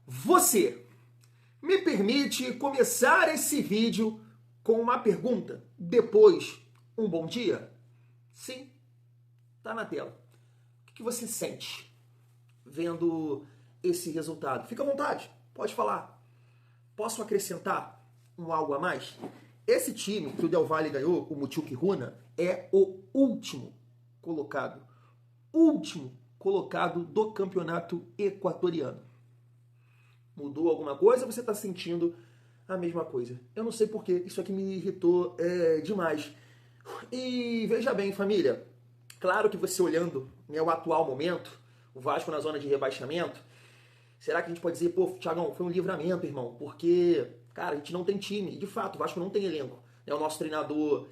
Você me permite começar esse vídeo com uma pergunta, depois um bom dia? Sim, tá na tela. O que você sente vendo esse resultado? Fica à vontade, pode falar. Posso acrescentar algo a mais? Esse time que o Del Valle ganhou, o Mutuque Runa, é o último colocado do campeonato equatoriano. Mudou alguma coisa ou você está sentindo a mesma coisa? Eu não sei porquê, isso aqui me irritou demais. E veja bem, família, claro que você olhando o atual momento, o Vasco na zona de rebaixamento, será que a gente pode dizer, pô, Thiagão, foi um livramento, irmão, porque, cara, a gente não tem time, de fato, o Vasco não tem elenco. O nosso treinador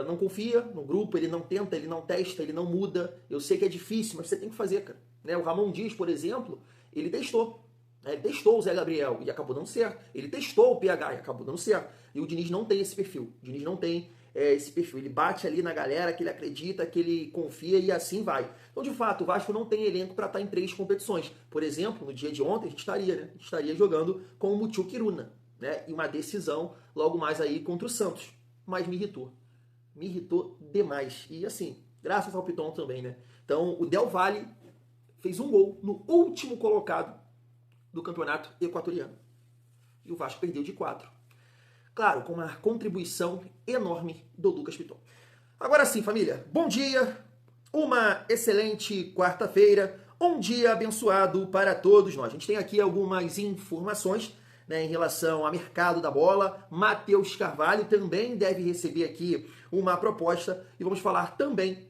não confia no grupo, ele não tenta, ele não testa, ele não muda. Eu sei que é difícil, mas você tem que fazer, cara. O Ramon Dias, por exemplo, ele testou. Ele testou o Zé Gabriel e acabou dando certo. Ele testou o PH e acabou dando certo. E o Diniz não tem esse perfil. O Diniz não tem esse perfil. Ele bate ali na galera que ele acredita, que ele confia e assim vai. Então, de fato, o Vasco não tem elenco para estar em 3 competições. Por exemplo, no dia de ontem, a gente estaria jogando com o Mutuque Runa, e uma decisão logo mais aí contra o Santos. Mas me irritou. Me irritou demais. E assim, graças ao Piton também, Então, o Del Valle fez um gol no último colocado do campeonato equatoriano. E o Vasco perdeu de 4. Claro, com uma contribuição enorme do Lucas Piton. Agora sim, família, bom dia, uma excelente quarta-feira, um dia abençoado para todos nós. A gente tem aqui algumas informações em relação ao mercado da bola. Matheus Carvalho também deve receber aqui uma proposta e vamos falar também,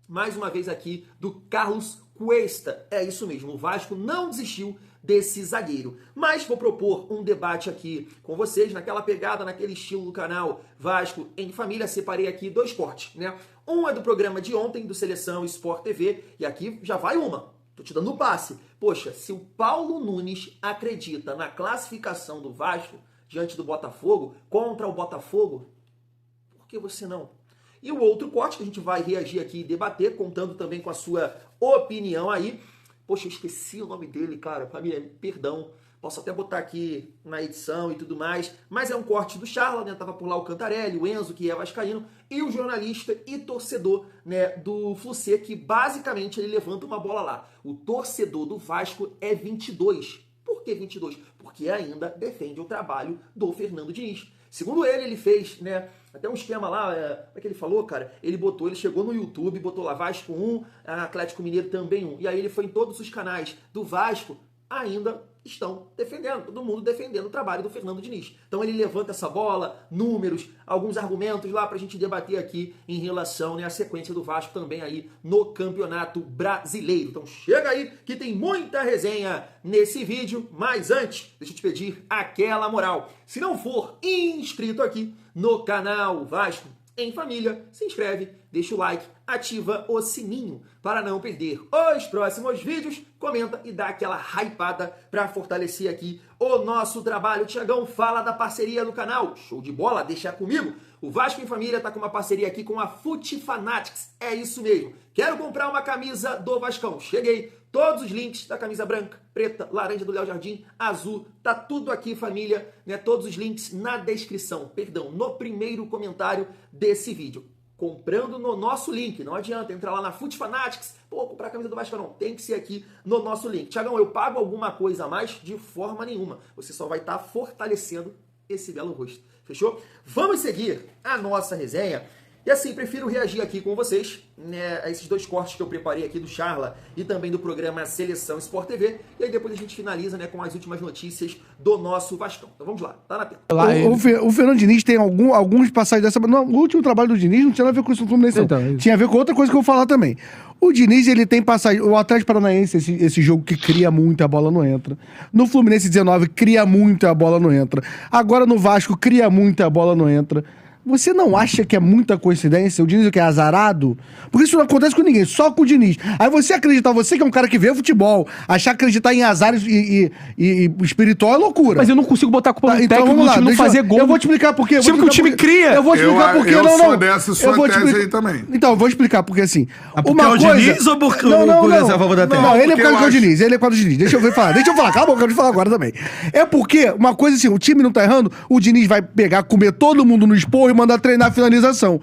mais uma vez aqui, do Carlos Cuesta. É isso mesmo, o Vasco não desistiu desse zagueiro. Mas vou propor um debate aqui com vocês, naquela pegada, naquele estilo do canal Vasco em Família. Separei aqui 2 cortes, Um é do programa de ontem, do Seleção Sport TV, e aqui já vai uma. Tô te dando um passe. Poxa, se o Paulo Nunes acredita na classificação do Vasco diante do Botafogo, contra o Botafogo, por que você não? E o outro corte que a gente vai reagir aqui e debater, contando também com a sua opinião aí. Poxa, eu esqueci o nome dele, cara. Família, perdão. Posso até botar aqui na edição e tudo mais. Mas é um corte do Charla, Tava por lá o Cantarelli, o Enzo, que é vascaíno, e o jornalista e torcedor, do Flucê, que basicamente ele levanta uma bola lá. O torcedor do Vasco é 22. Por que 22? Porque ainda defende o trabalho do Fernando Diniz. Segundo ele fez, até um esquema lá, como é que ele falou, cara? Ele chegou no YouTube, botou lá Vasco 1, Atlético Mineiro também 1. E aí ele foi em todos os canais do Vasco, ainda estão defendendo, todo mundo defendendo o trabalho do Fernando Diniz. Então ele levanta essa bola, números, alguns argumentos lá pra gente debater aqui em relação à sequência do Vasco também aí no Campeonato Brasileiro. Então chega aí que tem muita resenha nesse vídeo, mas antes, deixa eu te pedir aquela moral. Se não for inscrito aqui no canal Vasco em Família, se inscreve, deixa o like, ativa o sininho para não perder os próximos vídeos, comenta e dá aquela hypada para fortalecer aqui o nosso trabalho. Thiagão, fala da parceria no canal. Show de bola, deixa comigo. O Vasco em Família tá com uma parceria aqui com a Fute Fanatics. É isso mesmo. Quero comprar uma camisa do Vascão. Cheguei. Todos os links da camisa branca, preta, laranja do Léo Jardim, azul, tá tudo aqui, família, Todos os links na descrição, no primeiro comentário desse vídeo. Comprando no nosso link, não adianta entrar lá na Fute Fanatics, comprar a camisa do Vasco não, tem que ser aqui no nosso link. Thiagão, eu pago alguma coisa a mais? De forma nenhuma, você só vai estar fortalecendo esse belo rosto, fechou? Vamos seguir a nossa resenha. E assim, prefiro reagir aqui com vocês, a esses 2 cortes que eu preparei aqui do Charla e também do programa Seleção Sport TV. E aí depois a gente finaliza, com as últimas notícias do nosso Vascão. Então vamos lá, tá na tela. O Fernando Diniz tem alguns passagens dessa... Não, o último trabalho do Diniz não tinha nada a ver com isso do Fluminense, não. Tinha a ver com outra coisa que eu vou falar também. O Diniz, ele tem passagem... O Atlético Paranaense, esse jogo que cria muito, a bola não entra. No Fluminense 19, cria muito, a bola não entra. Agora no Vasco, cria muito, a bola não entra. Você não acha que é muita coincidência? O Diniz que é azarado? Porque isso não acontece com ninguém, só com o Diniz. Aí você acreditar, você que é um cara que vê futebol, acreditar em azar e espiritual é loucura. Mas eu não consigo botar a culpa no Então técnico vamos do lá, time não fazer gol. Eu vou te explicar por quê. Time que o time cria. Eu vou te explicar por quê. Eu Não. sou dessa sua Eu vou te tese explicar- aí também. Então, eu vou explicar porque assim. porque uma é o coisa... Diniz ou porque o não, Corinthians é a favor da tese? Não, ele é Porque por causa eu do acho- Diniz. Ele é por causa do Diniz. Deixa eu falar. Calma, eu quero te falar agora também. É porque, uma coisa assim, o time não tá errando, o Diniz vai pegar, comer todo mundo no esporro e mandar treinar a finalização.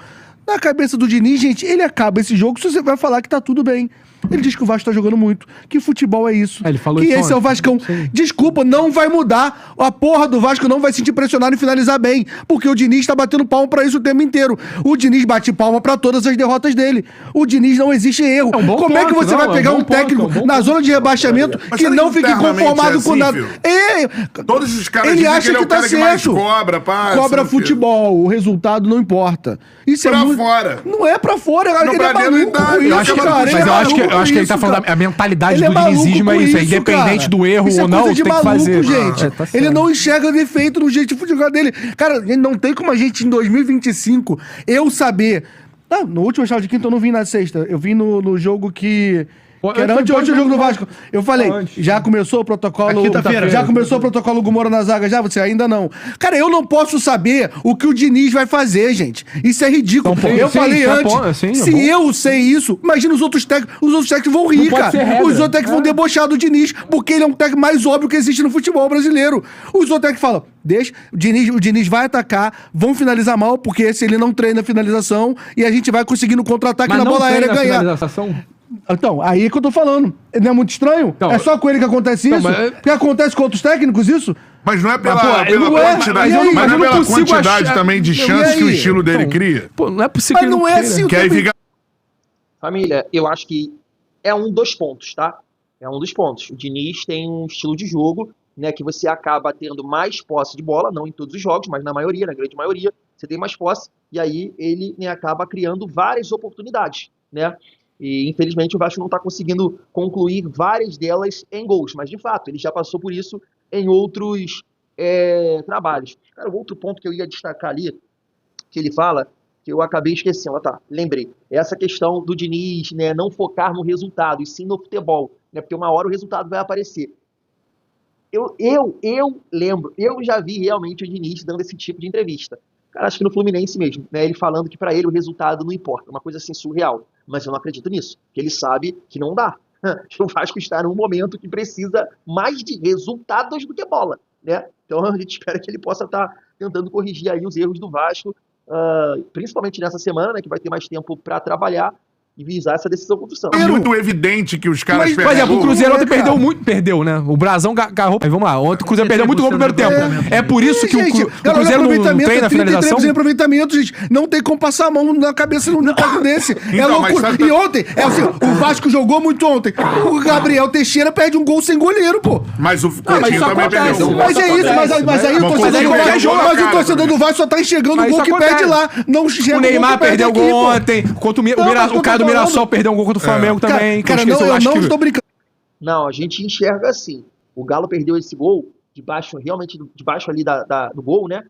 Na cabeça do Diniz, gente, ele acaba esse jogo se você vai falar que tá tudo bem. Ele diz que o Vasco tá jogando muito, que futebol é isso. Ele falou que isso esse é o ontem. Vascão. Sim. Desculpa, não vai mudar. A porra do Vasco não vai se sentir pressionado em finalizar bem. Porque o Diniz tá batendo palma pra isso o tempo inteiro. O Diniz bate palma pra todas as derrotas dele. O Diniz não existe erro. É um bom Como é que ponto, você não, vai pegar é um um bom ponto, técnico é um bom na ponto. zona de rebaixamento Mas que será não que fique internamente conformado é com assim, nada? filho? Todos os caras Ele dizem acha que ele é que o tá cara que mais certo. cobra, pá. Cobra sei o quê. futebol, o resultado não importa. Isso Pra é muito... fora. Não é pra fora, Não, ele pra é dentro maluco tá, com eu isso, acho que- cara. Mas Ele é eu acho que maluco ele tá com falando isso, a mentalidade Ele é do maluco dinizismo é com isso. isso, Independente cara. do erro Isso é ou não, coisa de tem que maluco, fazer. gente. Tá certo. Ele não enxerga defeito no jeito de jogar dele. Cara, não tem como a gente, em 2025, eu saber... Não, no último chave de quinta eu não vim na sexta. Eu vim no jogo que era antes do jogo do Vasco. Eu falei, já começou o protocolo... Na quinta-feira. Já começou o protocolo Gumora na zaga já? Você ainda não. Cara, eu não posso saber o que o Diniz vai fazer, gente. Isso é ridículo. Então, Eu sim, falei isso é antes, bom, sim, é se bom. eu sei isso, imagina os outros técnicos. Os outros técnicos vão rir, Não pode cara. ser regra. Os outros técnicos vão debochar do Diniz, porque ele é um técnico mais óbvio que existe no futebol brasileiro. Os outros técnicos falam, deixa, o Diniz vai atacar, vão finalizar mal, porque esse ele não treina a finalização, e a gente vai conseguir no contra-ataque Mas na não bola aérea treina a ganhar. finalização? Então, aí que eu tô falando. Não é muito estranho? Então, é só com ele que acontece Então, isso? mas- Porque acontece com outros técnicos isso? Mas não é pela, Mas, pô, pela não é, quantidade, mas eu não- mas mas eu não não é pela consigo quantidade achar- também de E chances que o aí? estilo dele Então, cria. Pô, não é possível Mas que ele não é queira. assim o Que aí tempo fica... Família, eu acho que é um dos pontos, tá? É um dos pontos. O Diniz tem um estilo de jogo, né, que você acaba tendo mais posse de bola, não em todos os jogos, mas na maioria, na grande maioria, você tem mais posse, e aí ele, né, acaba criando várias oportunidades, né? E infelizmente o Vasco não está conseguindo concluir várias delas em gols, mas de fato, ele já passou por isso em outros trabalhos. Cara, o outro ponto que eu ia destacar ali, que ele fala, que eu acabei esquecendo, lembrei. Essa questão do Diniz, né, não focar no resultado, e sim no futebol, né, porque uma hora o resultado vai aparecer. Eu lembro, eu já vi realmente o Diniz dando esse tipo de entrevista. Cara, acho que no Fluminense mesmo, né, ele falando que para ele o resultado não importa, uma coisa assim surreal. Mas eu não acredito nisso, que ele sabe que não dá. O Vasco está num momento que precisa mais de resultados do que bola, né? Então a gente espera que ele possa estar tentando corrigir aí os erros do Vasco, principalmente nessa semana, né, que vai ter mais tempo para trabalhar e visar essa decisão contra o Santos. É muito evidente que os caras Mas, Por exemplo, o gol. Cruzeiro ontem cara. perdeu muito. Perdeu, né? O Brasão garrou. Mas vamos lá. Ontem o Cruzeiro perdeu muito gol no primeiro tempo. É por isso que Gente, o Cruzeiro não treina a finalização. 33% de aproveitamento, gente. Não tem como passar a mão na cabeça num caso desse. É Então, mas loucura. sabe- E ontem, assim, o Vasco jogou muito ontem. O Gabriel Teixeira perde um gol sem goleiro, pô. Mas o mas Coutinho isso também acontece, perdeu. Mas é isso, mas aí o Mas torcedor do qualquer Vasco, jogo, mas o cara, torcedor do Vasco só tá enxergando Mas o gol isso que perde lá. acontece. Não enxerga O Neymar gol que perde perdeu aqui, gol pô. ontem. Contra Não, mas o cara do eu tô Mirassol falando. perdeu um gol contra o Flamengo também. Cara, que eu não, esqueci, eu acho não que- estou brincando. Não, a gente enxerga assim. O Galo perdeu esse gol debaixo, realmente debaixo ali do gol, né?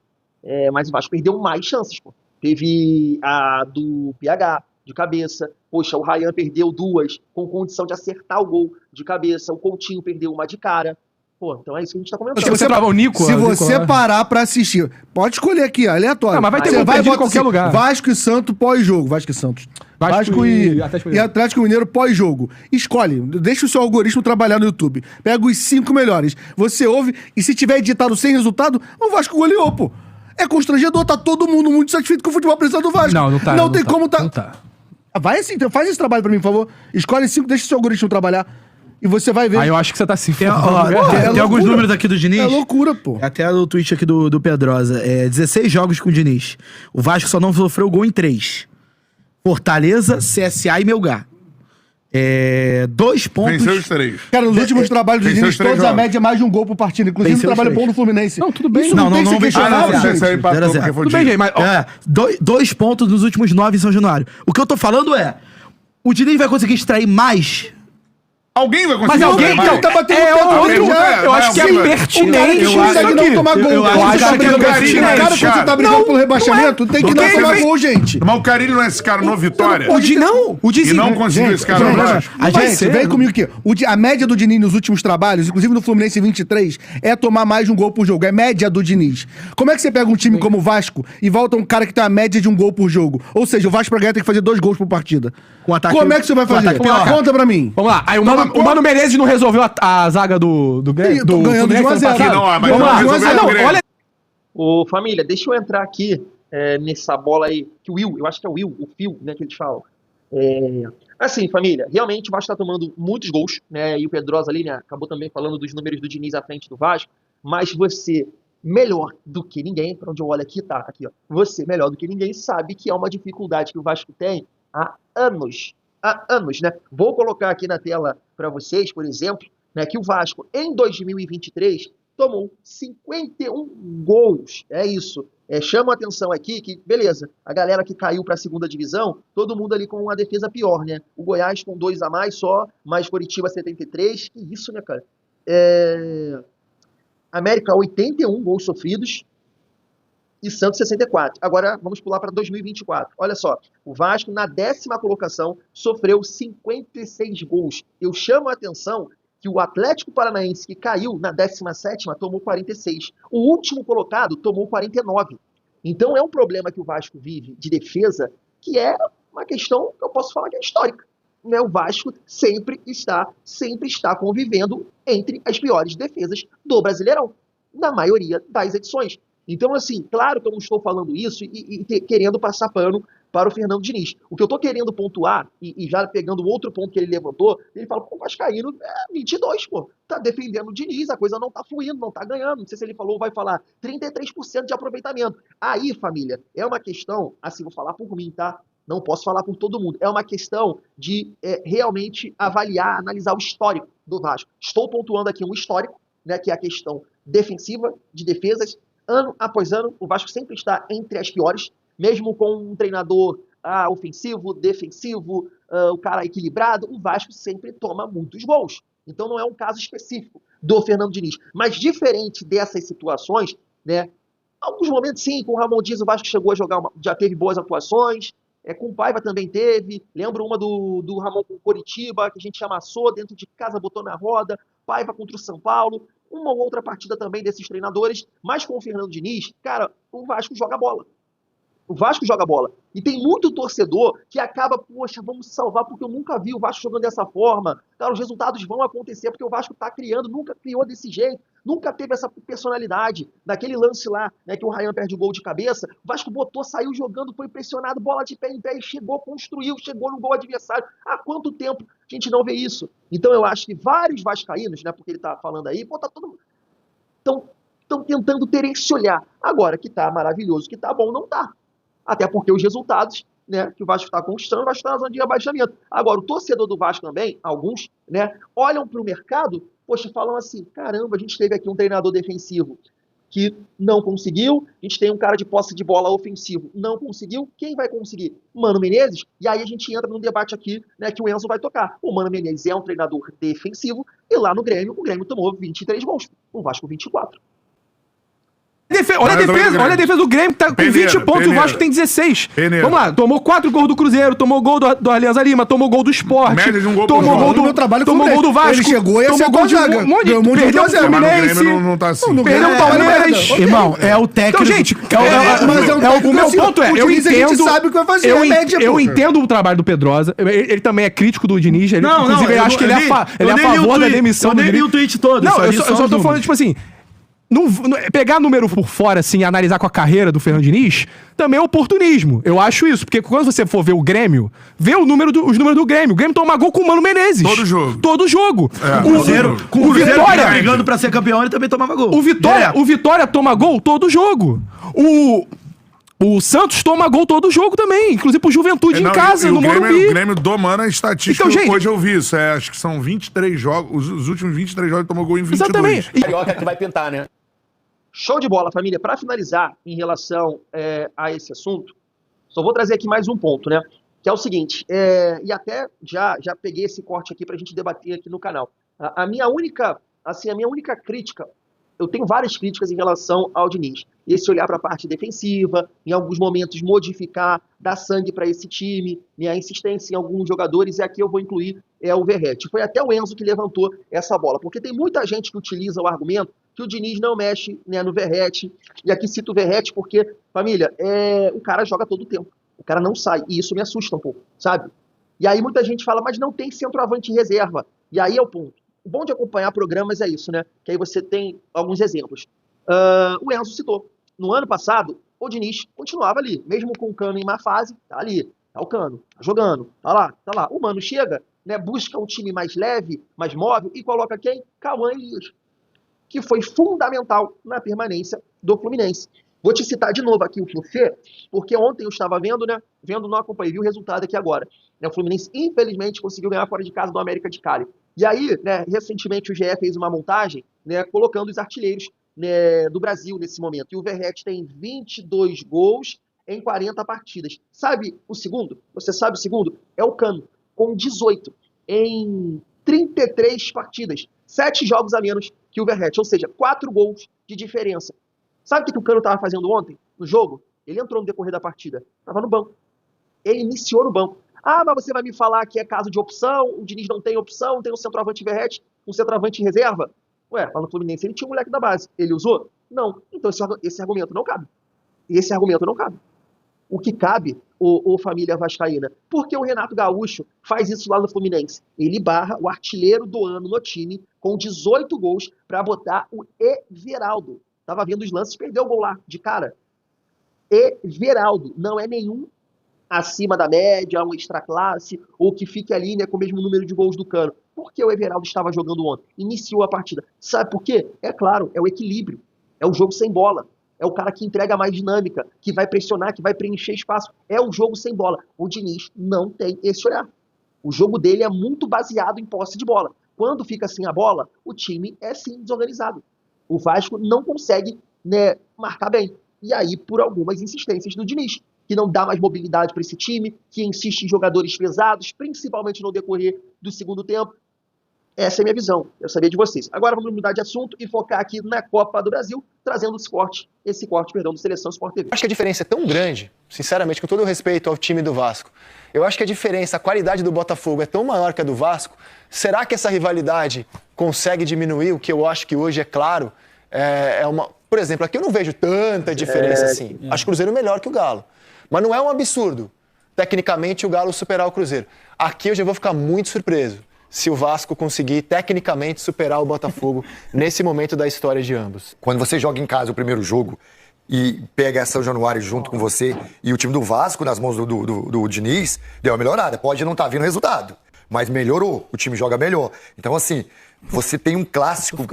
Mas o Vasco perdeu mais chances, pô. Teve a do PH, de cabeça. Poxa, o Ryan perdeu duas com condição de acertar o gol de cabeça. O Coutinho perdeu uma de cara. Pô, então é isso que a gente tá comentando. Se você trava o Nico. Se o Nico você lá. parar pra assistir, pode escolher aqui, ó, aleatório. Não, mas vai ter Você gol perdido em bota qualquer lugar. Vasco e Santos pós-jogo. Vasco e Santos. Vasco e Atlético Mineiro pós-jogo. Escolhe, deixa o seu algoritmo trabalhar no YouTube. Pega os 5 melhores. Você ouve, e se tiver editado sem resultado, o Vasco goleou, pô. É constrangedor, tá todo mundo muito satisfeito com o futebol apresentado do Vasco. Não tá. Não tem como tá. Não tá. Vai assim, então faz esse trabalho pra mim, por favor. Escolhe 5, deixa o seu algoritmo trabalhar. E você vai ver. Aí eu acho que você tá se Tem, fudendo. ó, tem loucura. alguns números aqui do Diniz. É loucura, pô. Até o tweet aqui do Pedrosa. 16 jogos com o Diniz. O Vasco só não sofreu gol em 3. Fortaleza, CSA e Melgar. 2 pontos. Venceu os 3. Cara, nos últimos trabalhos do venceu Diniz, os três todos a jogos. média é mais de um gol por partida. Inclusive, um Venceu os trabalho três. bom do Fluminense. Não, tudo bem. Isso Não, não, tem não, que ser não, questionável, não, gente. Esse aí empatou 0 a 0. porque foi Tudo bem, gente, mas... ó, 2 pontos nos últimos 9 em São Januário. O que eu tô falando é... O Diniz vai conseguir extrair mais Alguém vai Mas conseguir. alguém vai. então, tá batendo é papo outro, já. eu acho que é Vai, vai. pertinente Não consegue não tomar gol. eu Cara, acho você tá que brigando é com esse cara, quando você tá brigando pelo rebaixamento, tem que não tomar gol, gente. Mas o Carille não é esse cara no Vitória? O E não conseguiu esse cara no Vasco. Vem comigo aqui. A média do Diniz nos últimos trabalhos, inclusive no Fluminense 23, é tomar mais de um gol por jogo. É média do Diniz. Como é que você pega um time como o Vasco e volta um cara que tem a média de um gol por jogo? Ou seja, o Vasco pra ganhar tem que fazer 2 gols por partida. Com ataque- Como é que você vai com fazer? ataque pior. Conta pra mim. Vamos lá. Aí o Mano Menezes não resolveu a zaga do Grêmio? Tô ganhando de 1 a 0. ano passado? Não, mas Vamos não lá. resolveu Ah, não, o Grêmio. olha. Ô, família, deixa eu entrar aqui nessa bola aí, que o Will, eu acho que é o Will, o Phil, né, que eles falam. Assim, família, realmente o Vasco tá tomando muitos gols, né, e o Pedrosa ali, né, acabou também falando dos números do Diniz à frente do Vasco, mas você, melhor do que ninguém, pra onde eu olho aqui, tá, aqui, ó, você, melhor do que ninguém, sabe que é uma dificuldade que o Vasco tem há anos, né. Vou colocar aqui na tela para vocês, por exemplo, né, que o Vasco, em 2023, tomou 51 gols. É isso. Chama a atenção aqui que, beleza, a galera que caiu para a segunda divisão, todo mundo ali com uma defesa pior, né? O Goiás com 2 a mais só, mais Coritiba 73. Que isso, né, cara? América 81 gols sofridos e Santos 64. Agora vamos pular para 2024. Olha só, o Vasco na 10ª colocação sofreu 56 gols. Eu chamo a atenção que o Atlético Paranaense, que caiu na 17ª, tomou 46. O último colocado tomou 49. Então é um problema que o Vasco vive de defesa, que é uma questão que eu posso falar que é histórica. Né? O Vasco sempre está convivendo entre as piores defesas do Brasileirão, na maioria das edições. Então, assim, claro que eu não estou falando isso e querendo passar pano para o Fernando Diniz. O que eu estou querendo pontuar, e já pegando o outro ponto que ele levantou, ele fala, pô, o Vascaíno 22, pô, tá defendendo o Diniz, a coisa não tá fluindo, não tá ganhando, não sei se ele falou ou vai falar, 33% de aproveitamento. Aí, família, é uma questão, assim, vou falar por mim, tá? Não posso falar por todo mundo. É uma questão de realmente avaliar, analisar o histórico do Vasco. Estou pontuando aqui um histórico, né, que é a questão defensiva, de defesas. Ano após ano, o Vasco sempre está entre as piores, mesmo com um treinador ofensivo, defensivo, o cara equilibrado, o Vasco sempre toma muitos gols. Então não é um caso específico do Fernando Diniz. Mas diferente dessas situações, né, alguns momentos sim, com o Ramon Dias o Vasco chegou a jogar, já teve boas atuações, com o Paiva também teve, lembro uma do Ramon com o Coritiba, que a gente amassou dentro de casa, botou na roda, Paiva contra o São Paulo, uma ou outra partida também desses treinadores, mas com o Fernando Diniz, cara, o Vasco joga bola. O Vasco joga bola. E tem muito torcedor que acaba, poxa, vamos salvar porque eu nunca vi o Vasco jogando dessa forma. Cara, os resultados vão acontecer porque o Vasco tá criando, nunca criou desse jeito, nunca teve essa personalidade. Daquele lance lá, né, que o Ryan perde o gol de cabeça, o Vasco botou, saiu jogando, foi pressionado, bola de pé em pé e chegou, construiu, chegou no gol adversário. Há quanto tempo a gente não vê isso? Então eu acho que vários vascaínos, né, porque ele tá falando aí, pô, tá todo mundo... Estão tentando ter esse olhar. Agora, que tá maravilhoso, que tá bom, não tá. Até porque os resultados, né, que o Vasco está conquistando, o Vasco está na zona de rebaixamento. Agora, o torcedor do Vasco também, alguns, né, olham para o mercado, poxa, falam assim, caramba, a gente teve aqui um treinador defensivo que não conseguiu, a gente tem um cara de posse de bola ofensivo, não conseguiu, quem vai conseguir? Mano Menezes, e aí a gente entra num debate aqui, né, que o Enzo vai tocar. O Mano Menezes é um treinador defensivo, e lá no Grêmio, o Grêmio tomou 23 gols, o Vasco 24. Olha a defesa do Grêmio, que tá com 20 pontos, o Vasco tem 16. Vamos lá, tomou 4 gols do Cruzeiro, tomou gol do Alianza Lima, tomou gol do Sport, Média de um gol tomou por gol jogo. do meu trabalho tomou com gol do Vasco, ele chegou e tomou acertou gol a zaga. de um monte de Ganhou um monte de perdeu gol a o zero. Mas no Fluminense, Grêmio não tá assim. perdeu o Palmeiras. Irmão, é o técnico. Então, gente, mas o meu ponto é, o eu Diniz, a entendo, gente sabe o que vai fazer, é média, eu pô. entendo o trabalho do Pedrosa, ele também é crítico do Diniz, ele, Não, inclusive eu acho que ele é a favor da demissão do Diniz. Eu nem li o tweet todo. Não, eu li só os tô falando, tipo assim, pegar número por fora, assim, e analisar com a carreira do Fernando Diniz, também é oportunismo. Eu acho isso, porque quando você for ver o Grêmio, vê os números do Grêmio. O Grêmio toma gol com o Mano Menezes. Todo jogo. O Vitória Vitória brigando pra ser campeão, ele também tomava gol. O Vitória toma gol todo jogo. O Santos toma gol todo jogo também, inclusive pro Juventude em casa, no Morumbi. O Grêmio domana a estatística. Então, gente, hoje eu vi isso. Acho que são 23 jogos. Os últimos 23 jogos ele tomou gol em 22. Exatamente. Carioca que vai pintar, né? Show de bola, família. Para finalizar em relação a esse assunto, só vou trazer aqui mais um ponto, né? que é o seguinte, e até já peguei esse corte aqui pra gente debater aqui no canal. A minha única crítica, eu tenho várias críticas em relação ao Diniz. Esse olhar para a parte defensiva, em alguns momentos modificar, dar sangue para esse time, né, a insistência em alguns jogadores, e aqui eu vou incluir o Verratti. Foi até o Enzo que levantou essa bola, porque tem muita gente que utiliza o argumento que o Diniz não mexe, né, no Verratti, e aqui cito o Verratti porque, família, o cara joga todo o tempo, o cara não sai, e isso me assusta um pouco, sabe? E aí muita gente fala, mas não tem centroavante em reserva, e aí é o ponto. O bom de acompanhar programas é isso, né? Que aí você tem alguns exemplos. O Enzo citou. No ano passado, o Diniz continuava ali. Mesmo com o Cano em má fase, tá ali. Tá o Cano, tá jogando, tá lá. O Mano chega, né, busca um time mais leve, mais móvel, e coloca quem? Cauã Elias, que foi fundamental na permanência do Fluminense. Vou te citar de novo aqui o Fluminense, porque ontem eu estava vendo, né? Não acompanhei, vi o resultado aqui agora. O Fluminense, infelizmente, conseguiu ganhar fora de casa do América de Cali. E aí, né, recentemente o GE fez uma montagem, né, colocando os artilheiros, né, do Brasil nesse momento. E o Verratti tem 22 gols em 40 partidas. Sabe o segundo? Você sabe o segundo? É o Cano, com 18 em 33 partidas. 7 jogos a menos que o Verratti, ou seja, 4 gols de diferença. Sabe o que o Cano estava fazendo ontem no jogo? Ele entrou no decorrer da partida, estava no banco. Ele iniciou no banco. Ah, mas você vai me falar que é caso de opção, o Diniz não tem opção, tem um centroavante Verratti, um centroavante em reserva? Ué, lá no Fluminense ele tinha um moleque da base. Ele usou? Não. Então esse argumento não cabe. Esse argumento não cabe. O que cabe, o família vascaína, porque o Renato Gaúcho faz isso lá no Fluminense. Ele barra o artilheiro do ano no time com 18 gols para botar o Everaldo. Tava vendo os lances, perdeu o gol lá, de cara. Everaldo, não é nenhum acima da média, um extra classe, ou que fique ali, né, com o mesmo número de gols do Cano. Porque o Everaldo estava jogando ontem, iniciou a partida. Sabe por quê? É claro, é o equilíbrio, é o jogo sem bola, é o cara que entrega mais dinâmica, que vai pressionar, que vai preencher espaço, é o jogo sem bola. O Diniz não tem esse olhar. O jogo dele é muito baseado em posse de bola. Quando fica sem a bola, o time é sim desorganizado. O Vasco não consegue, né, marcar bem. E aí, por algumas insistências do Diniz, que não dá mais mobilidade para esse time, que insiste em jogadores pesados, principalmente no decorrer do segundo tempo. Essa é a minha visão, eu sabia de vocês. Agora vamos mudar de assunto e focar aqui na Copa do Brasil, trazendo esse corte do Seleção Sport TV. Acho que a diferença é tão grande, sinceramente, com todo o respeito ao time do Vasco. Eu acho que a diferença, a qualidade do Botafogo é tão maior que a do Vasco. Será que essa rivalidade consegue diminuir? O que eu acho que hoje é claro, por exemplo, aqui eu não vejo tanta diferença assim. Acho o Cruzeiro melhor que o Galo. Mas não é um absurdo, tecnicamente, o Galo superar o Cruzeiro. Aqui eu já vou ficar muito surpreso se o Vasco conseguir, tecnicamente, superar o Botafogo nesse momento da história de ambos. Quando você joga em casa o primeiro jogo e pega a São Januário junto com você e o time do Vasco, nas mãos do Diniz, deu uma melhorada. Pode não estar vindo resultado, mas melhorou, o time joga melhor. Então, assim, você tem um clássico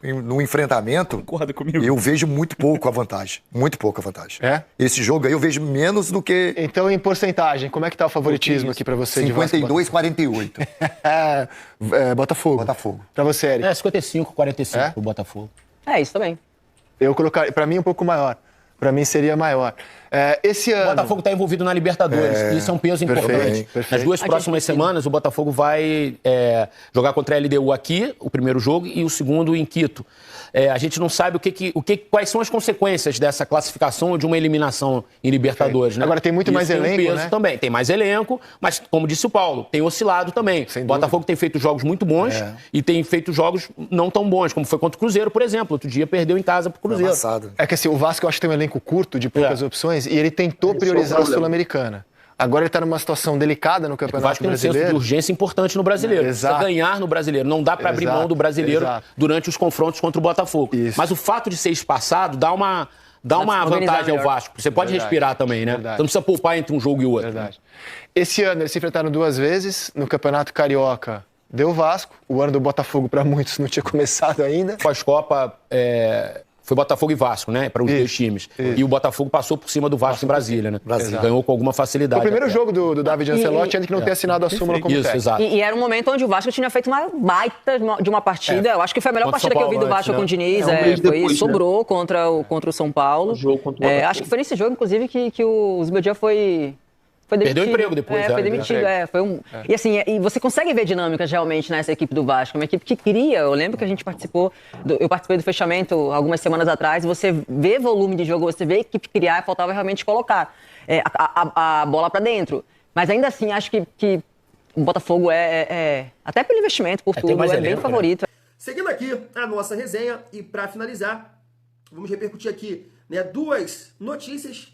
no enfrentamento. Concorda comigo? Eu vejo muito pouco a vantagem. Muito pouco a vantagem. Esse jogo aí eu vejo menos do que... Então, em porcentagem, como é que tá o favoritismo aqui pra você? 52-48. Botafogo. Botafogo. Pra você, Eric? 55-45 pro Botafogo. Isso também. Eu colocaria, pra mim, um pouco maior. Pra mim seria maior. Esse ano... O Botafogo está envolvido na Libertadores, e isso é um peso importante. Nas 2 próximas semanas, o Botafogo vai jogar contra a LDU aqui, o primeiro jogo, e o segundo em Quito. A gente não sabe quais são as consequências dessa classificação de uma eliminação em Libertadores. Né? Agora tem muito mais elenco, peso, né? Também. Tem mais elenco, mas, como disse o Paulo, tem oscilado também. O Botafogo tem feito jogos muito bons e tem feito jogos não tão bons, como foi contra o Cruzeiro, por exemplo. Outro dia perdeu em casa pro Cruzeiro. É que assim, o Vasco eu acho que tem um elenco curto, de poucas opções, e ele tentou priorizar a Sul-Americana. Agora ele está numa situação delicada no Campeonato Brasileiro. O Vasco tem um senso de urgência importante no Brasileiro. Precisa ganhar no Brasileiro. Não dá para abrir mão do Brasileiro durante os confrontos contra o Botafogo. Mas o fato de ser espaçado dá uma vantagem ao Vasco. Você pode respirar também, né? Você não precisa poupar entre um jogo e o outro. Esse ano eles se enfrentaram 2 vezes. No Campeonato Carioca deu o Vasco. O ano do Botafogo, para muitos, não tinha começado ainda. Pós-Copa... Foi Botafogo e Vasco, né? Para os 2 times. E o Botafogo passou por cima do Vasco em Brasília, né? Ganhou com alguma facilidade. O primeiro jogo do David Ancelotti, ainda que não tenha assinado a súmula como técnico. Exato. E era um momento onde o Vasco tinha feito uma baita de uma partida. Eu acho que foi a melhor partida que eu vi do Vasco com o Diniz. Sobrou contra o São Paulo. Acho que foi nesse jogo, inclusive, que o Zubeldia foi Foi demitido. Perdeu o emprego depois. Foi demitido, E assim, e você consegue ver dinâmicas realmente nessa equipe do Vasco. Uma equipe que cria, eu lembro que a gente eu participei do fechamento algumas semanas atrás, você vê volume de jogo, você vê a equipe criar, faltava realmente colocar a bola pra dentro. Mas ainda assim, acho que o Botafogo até pelo investimento, por tudo, bem favorito. Seguindo aqui a nossa resenha e para finalizar, vamos repercutir aqui, né, 2 notícias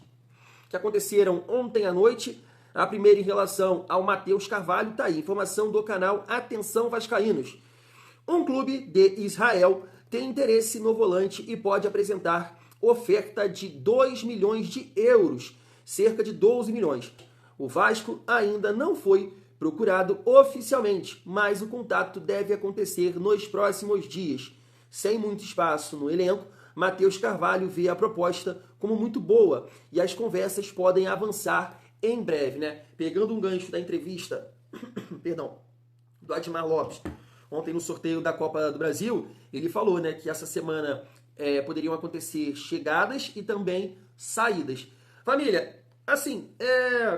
que aconteceram ontem à noite. A primeira em relação ao Matheus Carvalho, tá aí, informação do canal Atenção Vascaínos. Um clube de Israel tem interesse no volante e pode apresentar oferta de 2 milhões de euros, cerca de 12 milhões. O Vasco ainda não foi procurado oficialmente, mas o contato deve acontecer nos próximos dias. Sem muito espaço no elenco, Matheus Carvalho vê a proposta como muito boa e as conversas podem avançar em breve, né? Pegando um gancho da entrevista, do Admar Lopes, ontem no sorteio da Copa do Brasil, ele falou, né, que essa semana poderiam acontecer chegadas e também saídas. Família, assim,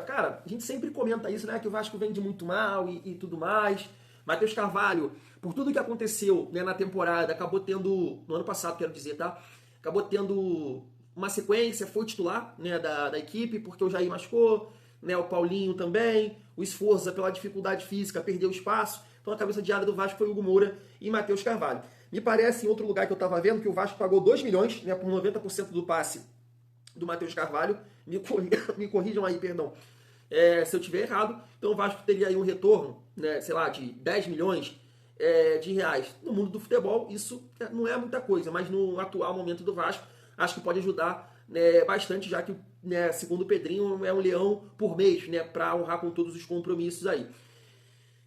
cara, a gente sempre comenta isso, né, que o Vasco vende muito mal e tudo mais. Matheus Carvalho, por tudo que aconteceu, né, na temporada, acabou tendo, no ano passado, quero dizer, tá? Acabou tendo uma sequência, foi titular, né, da equipe, porque o Jair machucou, né, o Paulinho também, o Esforza pela dificuldade física perdeu espaço, então a cabeça de área do Vasco foi Hugo Moura e Matheus Carvalho. Me parece, em outro lugar que eu estava vendo, que o Vasco pagou 2 milhões, né, por 90% do passe do Matheus Carvalho, me corrijam aí, perdão, se eu tiver errado, então o Vasco teria aí um retorno, né, sei lá, de 10 milhões de reais. No mundo do futebol, isso não é muita coisa, mas no atual momento do Vasco, acho que pode ajudar, né, bastante, já que, né, segundo o Pedrinho, é um leão por mês, né, para honrar com todos os compromissos aí.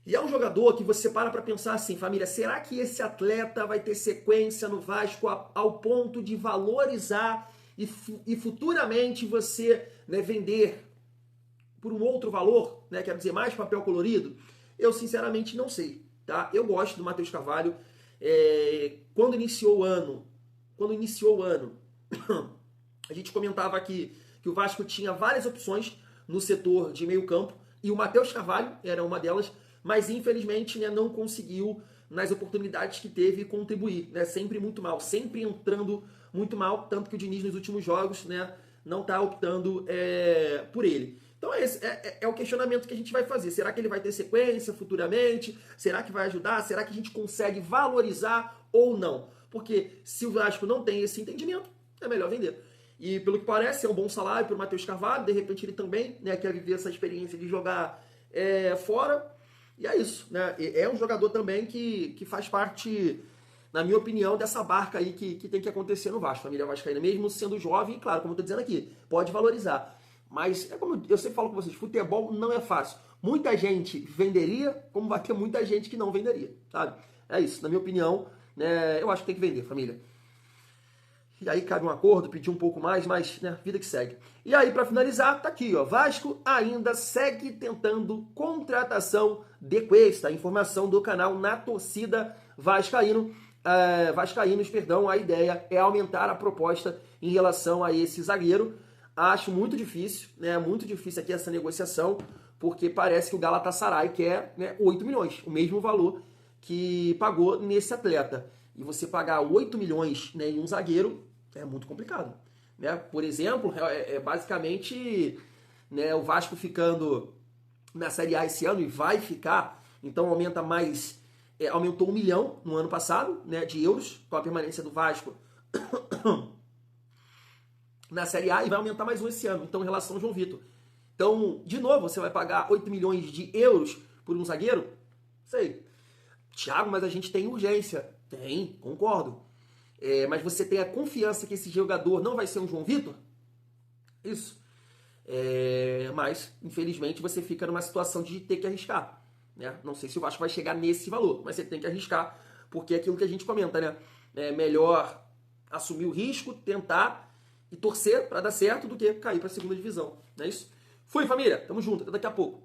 E é um jogador que você para pensar assim, família, será que esse atleta vai ter sequência no Vasco ao ponto de valorizar e futuramente você, né, vender por um outro valor, né, quer dizer, mais papel colorido? Eu sinceramente não sei, tá? Eu gosto do Matheus Carvalho. Quando iniciou o ano, a gente comentava aqui que o Vasco tinha várias opções no setor de meio campo e o Matheus Carvalho era uma delas, mas infelizmente, né, não conseguiu, nas oportunidades que teve, contribuir, né, sempre muito mal, sempre entrando muito mal, tanto que o Diniz nos últimos jogos, né, não está optando por ele. Então esse é o questionamento que a gente vai fazer. Será que ele vai ter sequência futuramente? Será que vai ajudar? Será que a gente consegue valorizar ou não? Porque se o Vasco não tem esse entendimento, é melhor vender. E pelo que parece, é um bom salário para o Matheus Carvalho. De repente ele também, né, quer viver essa experiência de jogar fora. E é isso, né? É um jogador também que faz parte, na minha opinião, dessa barca aí que tem que acontecer no Vasco. Família vascaína, mesmo sendo jovem, claro, como eu estou dizendo aqui, pode valorizar. Mas é como eu sempre falo com vocês, futebol não é fácil. Muita gente venderia, como vai ter muita gente que não venderia, sabe? É isso, na minha opinião, né, eu acho que tem que vender, família. E aí cabe um acordo, pedir um pouco mais, mas, né, vida que segue. E aí, para finalizar, tá aqui, ó, Vasco ainda segue tentando contratação de Cuesta. Informação do canal Na Torcida Vascaínos, a ideia é aumentar a proposta em relação a esse zagueiro. Acho muito difícil, né, muito difícil aqui essa negociação, porque parece que o Galatasaray quer, né, 8 milhões, o mesmo valor que pagou nesse atleta. E você pagar 8 milhões, né, em um zagueiro é muito complicado, né? Por exemplo, basicamente, né, o Vasco ficando na Série A esse ano e vai ficar, então aumenta mais, aumentou 1 milhão no ano passado, né, de euros com a permanência do Vasco na Série A e vai aumentar mais um esse ano, então em relação ao João Vitor. Então, de novo, você vai pagar 8 milhões de euros por um zagueiro? Sei. Thiago, mas a gente tem urgência. Tem, concordo. Mas você tem a confiança que esse jogador não vai ser um João Vitor? Isso. Mas, infelizmente, você fica numa situação de ter que arriscar, né? Não sei se o Vasco vai chegar nesse valor, mas você tem que arriscar, porque é aquilo que a gente comenta, né? É melhor assumir o risco, tentar e torcer para dar certo do que cair para a segunda divisão. Não é isso? Fui, família. Tamo junto. Até daqui a pouco.